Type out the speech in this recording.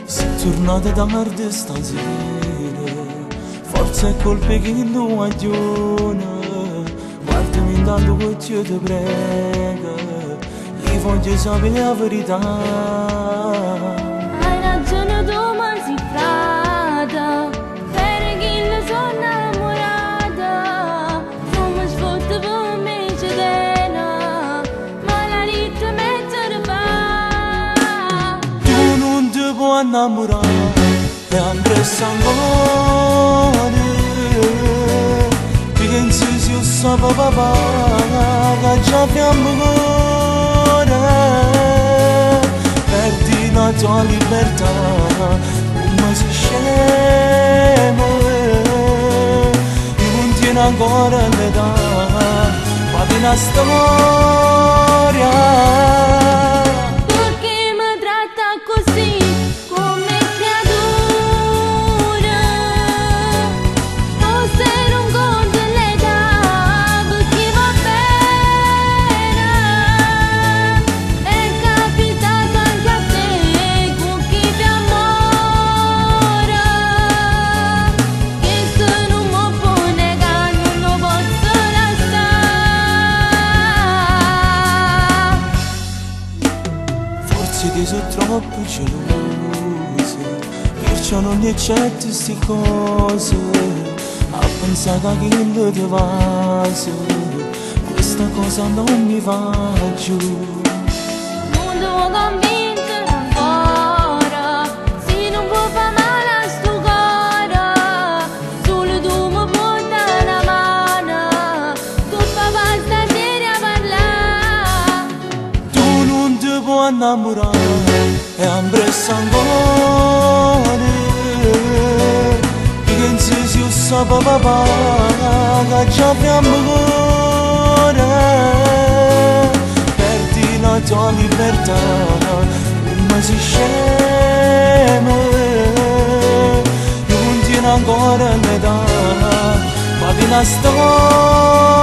Tornate da tardi stasera, forza e colpe che non guaglione. Guardami intanto che Dio ti prega, io voglio sapere la verità. Hai ragione tu, ma si frata, per chi le sono innamorata. Come sfotte per me c'è dena, ma la lite mette fa. Tu non ti puoi innamorare e andresti ancora. Pensi se io sapevo papà che già abbiamo cuore. Perdi la tua libertà, come si scema. Io non tieni ancora l'età, fate una storia. Perché mi tratta così, come creatura? Forse non conta l'età, perché va bene. È capitato anche a te, con chi ti amora, che se non mi può negare, non lo posso lasciare. Forse che sono troppo geloso, perciò non ne accetto queste cose. A pensare che quello ti vaso, questa cosa non mi va giù. Non devo convincere ancora, se non può fare male a sto cuore. Solo tu mi puoi dare una mano, tu papà stasera a parlare. Tu non ti puoi innamorare e andresti ancora. Pensi se io sapevo papà che già abbiamo cuore. Perdi la tua libertà, come si scema. Io non tieni ancora l'età, fate una storia.